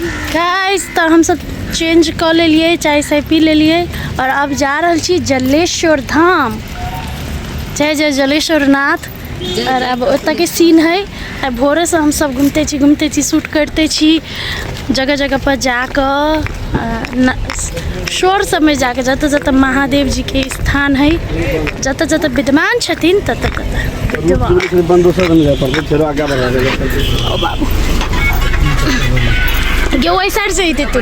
Guys तो हम सब चेंज कर ले लिए, चाय से पी ले लिए और अब जा रहा छी जलेश्वर धाम। जय जय जलेश्वर नाथ। और अब ओतऽ के सीन है। अब भोरे से हम सब घूमते छी, शूट करते छी जगह जगह पर जाकर, शोर सब में जाकर, जत जत महादेव जी के स्थान है, जत जत विद्यमान छथिन तत वही साइड से ही थे। तो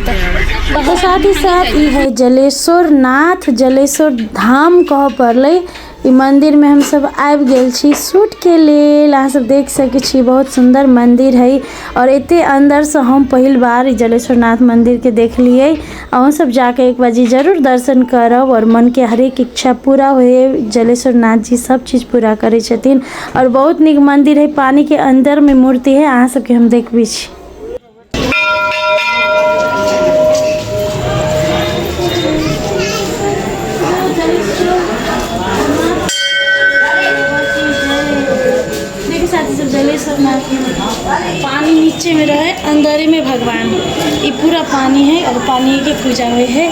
साथ ही साथ ये है जलेश्वर नाथ, जलेश्वर धाम कह पड़े। इ मंदिर में हम सब आबि गेल छी शूट के लेल। अहाँ सब देख सके छी बहुत सुंदर मंदिर है। और एते अंदर से हम पहली बार जलेश्वर नाथ मंदिर के देख लिए। अहूँ सब जाके एक बार जरूर दर्शन करब और मन के हर एक इच्छा पूरा हुए। जलेश्वर नाथ जी सब चीज़ पूरा करे छथिन और बहुत निक मंदिर है। पानी के अंदर में मूर्ति है, अहाँ सबके हम देखबी छी। जलेश्वर नाथ पानी नीचे में रहे, अंदर में भगवान। ये पूरा पानी है और पानी की पूजा हुई है।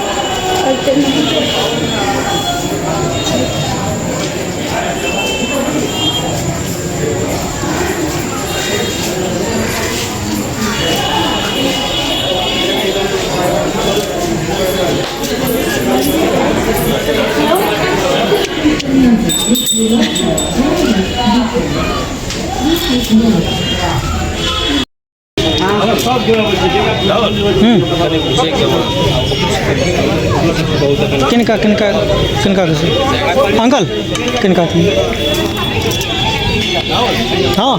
किनका किनका किनका अंकल किनका हाँ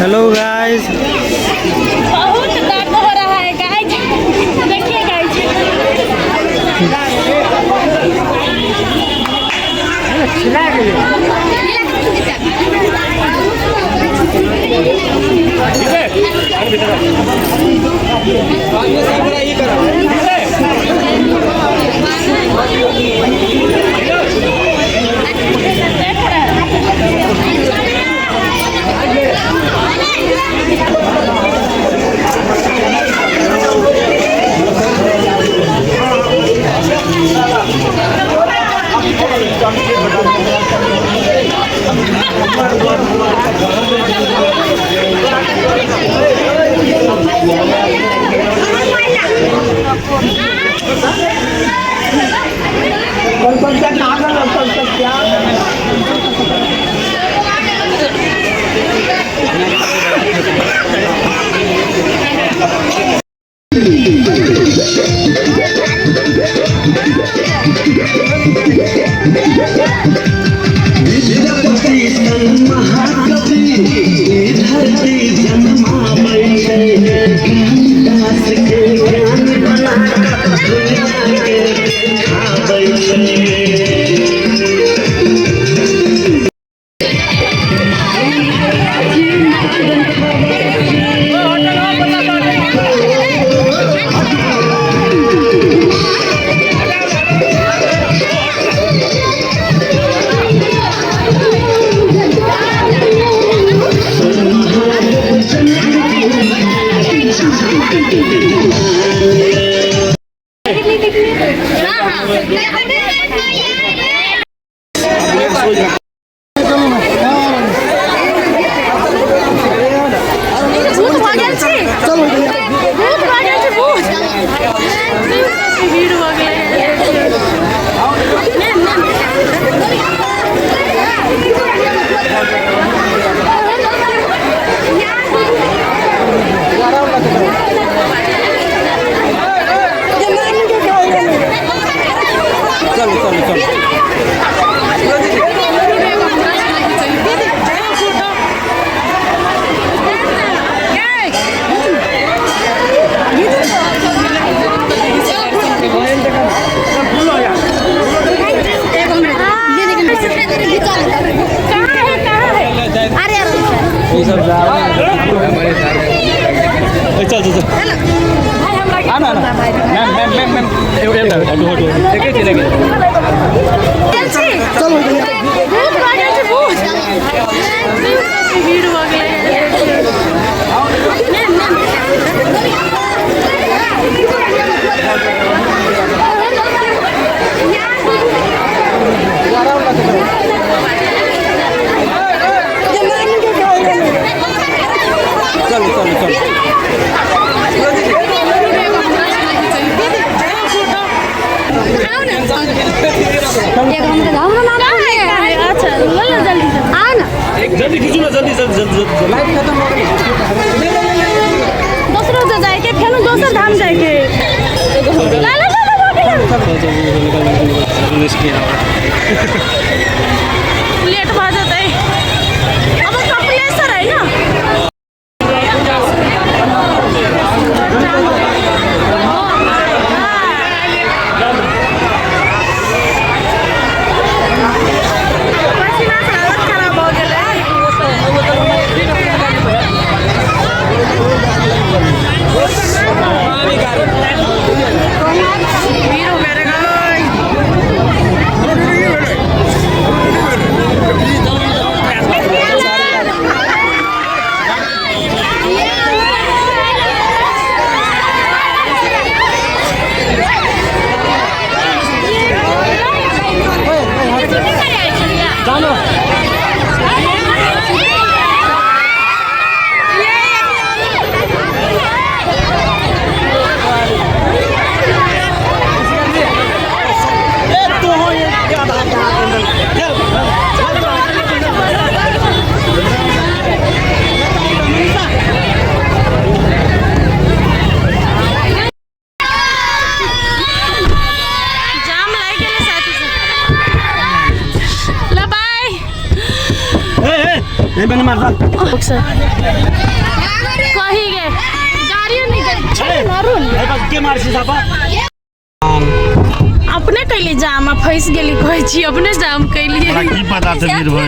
हेलो गाइस, बहुत दर्द हो रहा है गाइस, देखिए गाइस। भीड़ हो गए। चल चल आना ना मैम मैम मैम एउटा हटु एकैछिन चलो जल्दी खींचो ना जल्दी जल्दी लाइट खत्म हो गई दूसरों से जाए के फिर दूसर धाम जाए के ला ला ला लेट हो जाता है अब कपलेसर है ना मैंने मार कहीं गए गाड़ियों नहीं गए के मार सापा अपने कैली जाम फंस गेली कहै छी अपने जाम कैली की पता थे फिर भए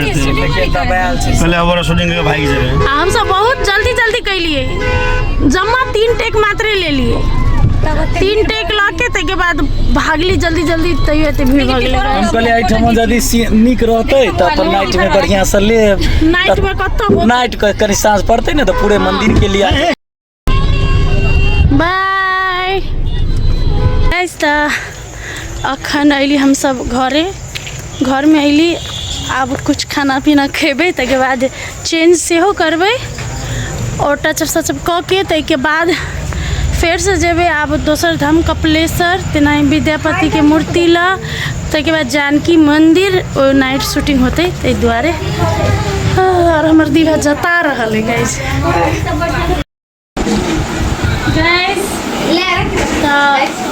पहले हमारा शूटिंग के भाई जे हम सब बहुत जल्दी जल्दी कैलिए जम्मा 3 टेक मात्र ले लिए 3 टेक लाके तके बाद भागली जल्दी जल्दी तैयो एते भीड़ भ गेलै हम कहले एठम यदि निक रहतै त अपन नाइट में बढ़िया से ले नाइट में कत्तो नाइट कनी सांझ पड़तै ने त पूरे मंदिर के लिए बाय गाइस त अखन अइली हम सब घर में अइली अब कुछ खाना पीना खेबै तके बाद चेंज सेहो करबै और टचअप सचअप क के तके बाद फिर से जेबे आब दोसर धाम कपिलेश्वर तेना विद्यापति के मूर्ति ला तके बाद जानकी मंदिर और नाइट शूटिंग होते ते द्वारे और हमर दीवा जता रहल है गाइस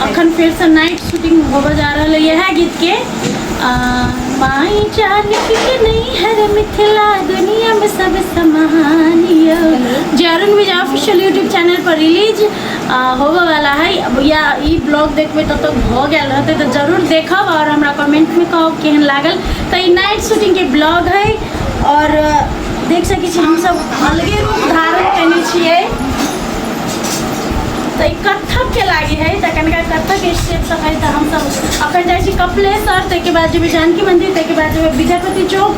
अखन फिर से नाइट शूटिंग होबे जा रहा है यह गीत के माई जानकी के नहीं है मिथिला दुनिया में सब समानिया जरुण विजय ऑफिशियल यूट्यूब चैनल पर रिलीज होबे वाला है अब या ई ब्लॉग देखबे तो हो गया रहते तो जरूर देखब और हमरा कमेंट में कहब केहन लागल तो ई नाइट शूटिंग के ब्लॉग है और देख सकै छी हम सब अलगे रूप धारण केने छियै तो कत्थक के लागी है तो कनका कत्थक स्टेप सब है तो हम सब अपन जाए छी कपिलेश्वर तके बाद जेबे जानकी मंदिर तके बाद जेबे विद्यापति चौक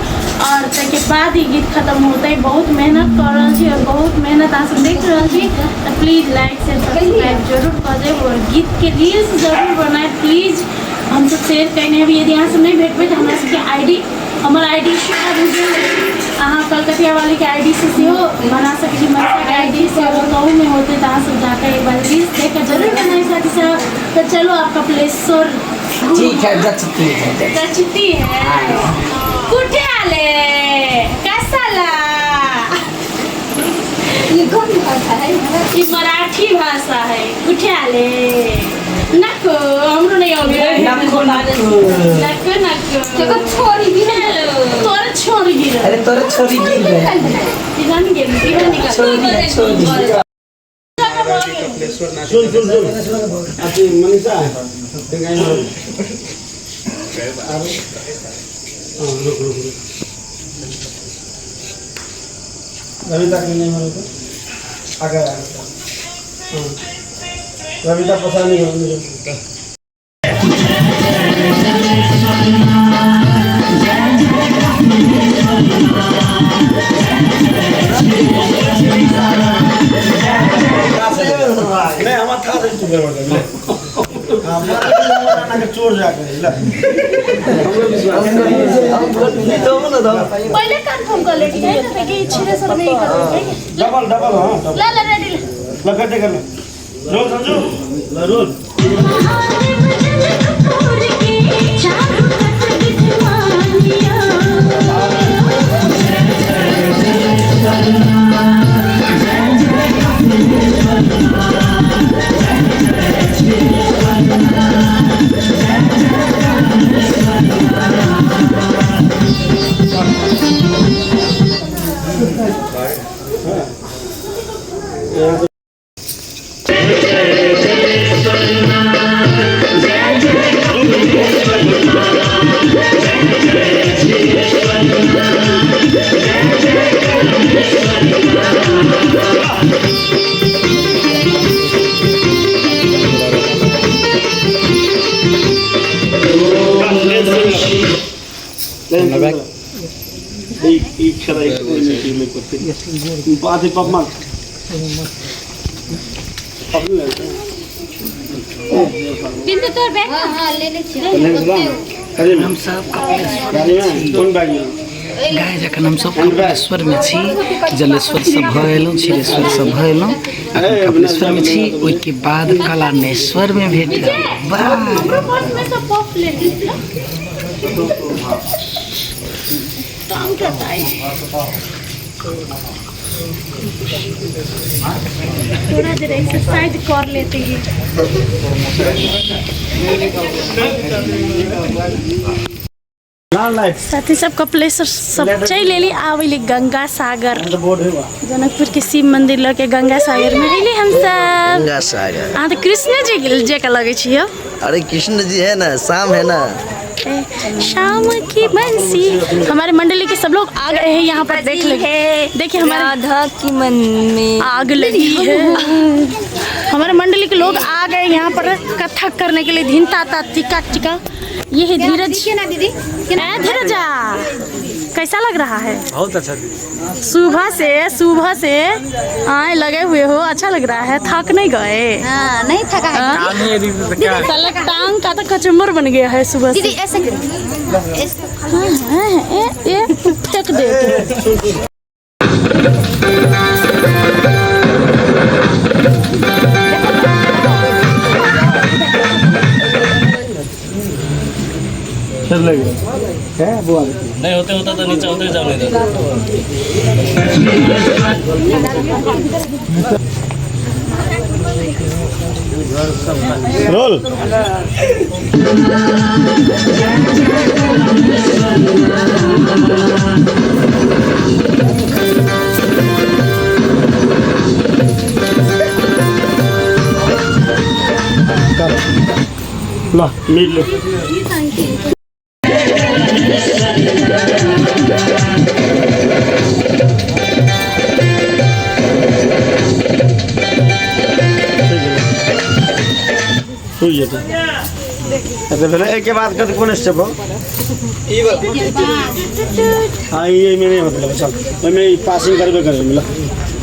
और तके बाद ही गीत खत्म होते है बहुत मेहनत कर रहल छी और बहुत मेहनत आप सब देख रहल छी तो प्लीज लाइक शेयर सब्सक्राइब जरूर कर देब और गीत के रील्स जरूर बनाए प्लीज हम सब शेयर करने भी यदि यहाँ सब नहीं भेटबे तो हमरा सबके आईडी हमार आईडी अहाँ कलकतिया वाली के आईडी से बना सकती मनसा के आईडी से अगर कहूँ में होते तो सब जाकर एक बार रील्स देख जरूर बनाई साथी साहब तो चलो आप कपिलेश्वर ठीक है जचती है कुठे आले कसाला ये कौन भाषा है ये मराठी भाषा है कुठे आले नको हमरो नहीं हो गया नको देखो छोरी भी हेलो तोर छोरी गिर अरे तोर छोरी गिर गए इधर निकल छोरी सुन आती मनीषा रुक अभी तक नहीं मालूम आगे रविता पता नहीं नहीं हम था तो चोर जाकर पहले कंफर्म कर ले ठीक है ना कि छिरे सर नहीं करेंगे डबल डबल हां ला ला रेडी लगते कर रोल समझो रोल आधे पप मार बिंदु तोर बैग हां ले ले छिरे हम सब कौन बैग में गाय जखन हम सब कपिलेश्वर में छी जलेश्वर सब भएलौं छिरेश्वर सब भएलौं कपिलेश्वर में छी ओइ के बाद कलानेश्वर में भेट वाह पर्स में सब पॉप ले लीजिए काम करता है थोड़ा देर एक्सरसाइज कर लेते हैं लाल लाइट साथी सब कपिलेश्वर सब चल लेली आवेली गंगा सागर जनकपुर के शिव मंदिर लगे गंगा सागर में अइले हम सब गंगा सागर। हाँ तो कृष्ण जी जे का लगे छियो अरे कृष्ण जी है ना, शाम है ना। शाम की बंसी हमारे मंडली के सब लोग आ गए हैं यहाँ पर देख ले देखिए हमारे राधा की मन में आग लगी है हमारे मंडली के लोग आ गए यहाँ पर कथक करने के लिए धीन ताता टिका टिका ये है धीरज ना दीदी धीरज कैसा लग रहा है बहुत अच्छा सुबह से आए लगे हुए हो अच्छा लग रहा है थक नहीं गए हाँ नहीं थका है साला टांग का तो कचम्बर बन गया है सुबह दीदी से ऐसे ये फेंक दे चल लगे क्या वो नहीं होते होता तो नीचे होते जाने दो रोल ला मीट ले एक के बाद कद कौन स्टेप हो हाँ ये मैंने मतलब चल मैं पासिंग करबे करे मिला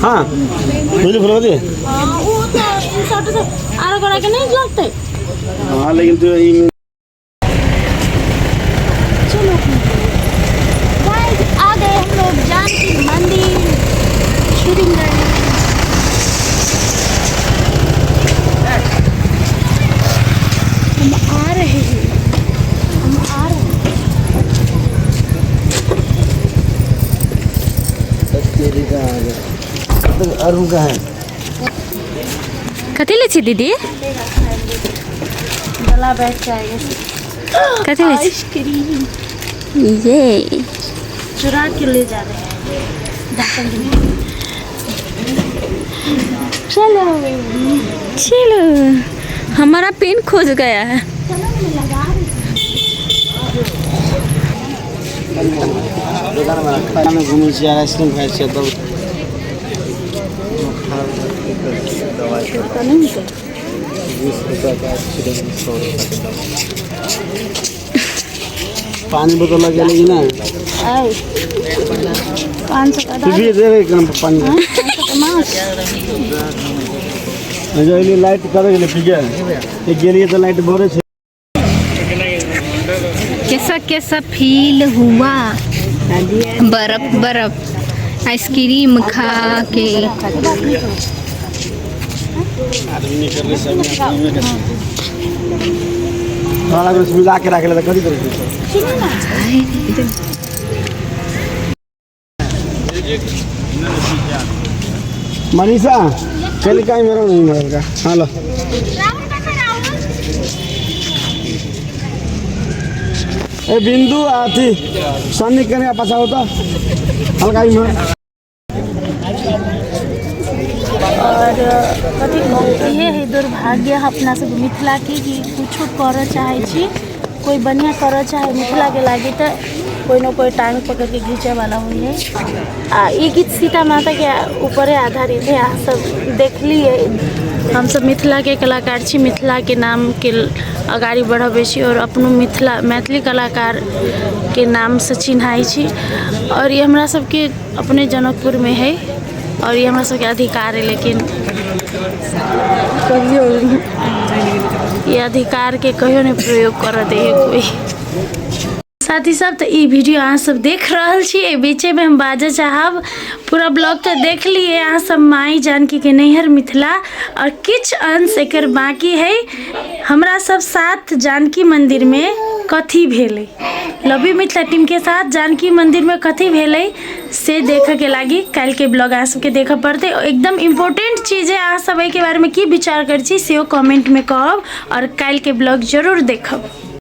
हाँ मुझे फुलवा दे वो तो आरा गड़ा के नहीं लगते हाँ लेकिन तो ये चलो गाइस आ गए हम लोग जानकी मंदिर शूटिंग करने हम आ रहे हैं अरुण का है कथी ले छी दीदी गला बैठ जाएगा कथी ले छी आइसक्रीम ये चुरा के ले जा रहे हैं चलो चलो हमारा पेन खोज गया है खाना में घूमे आइसक्रीम खाए तब दवाई का नहीं मिलता। पानी बोतल लगे लेगी ना 500 का तू भी दे रहे काम पानी 500 का मास। जो ये लाइट करे ले ठीक है ये गेलिए तो लाइट बोरे छे कैसा कैसा फील हुआ बर्फ बर्फ आइसक्रीम खा के। आदमी कर ले सब में कैसे वाला को मिला के रख ले तो करी करे मनीषा कल का मेरा नहीं मरेगा हेलो ए बिंदु आती सन्नी करने का पछा होता हल्का ही में और कथी ये है दुर्भाग्य अपना सब मिथिला के कि कुछ कर चाहे छी कोई बढ़िया कर चाहे मिथिला के लागे तो कोई ना कोई टांग पकड़ के घींचे वाला हुई है। ये गीत सीता माता के ऊपर आधारित है। आप सब देख लिए हम सब मिथिला के कलाकार छी मिथिला के नाम के अगाड़ी बढ़ाबै छी और अपनो मैथिली कलाकार के नाम से चिन्हाई छी और ये हमरा सबके अपने जनकपुर में है और ये हमरा सबके अधिकार है। लेकिन कहियो ये अधिकार के कहियो नहीं प्रयोग कर दे कोई। साथी सब तो ये वीडियो अहाँ सब देख रहल छी बीचे में हम बाजे चाहब पूरा ब्लॉग तो देख लिए अहाँ सब माई जानकी के नैहर मिथिला और किछ अंश एकर बाकी है हमरा सब साथ जानकी मंदिर में कथी भेलै लव यू मिथिला टीम के साथ जानकी मंदिर में कथी भेलै से देखे के लागी कल के ब्लॉग अहाँ सबके देखे पड़ते एकदम इम्पोर्टेंट चीज़ है। अहाँ सब के बारे में की विचार कर छी से कमेंट में कहब और कल के ब्लॉग जरूर देखब।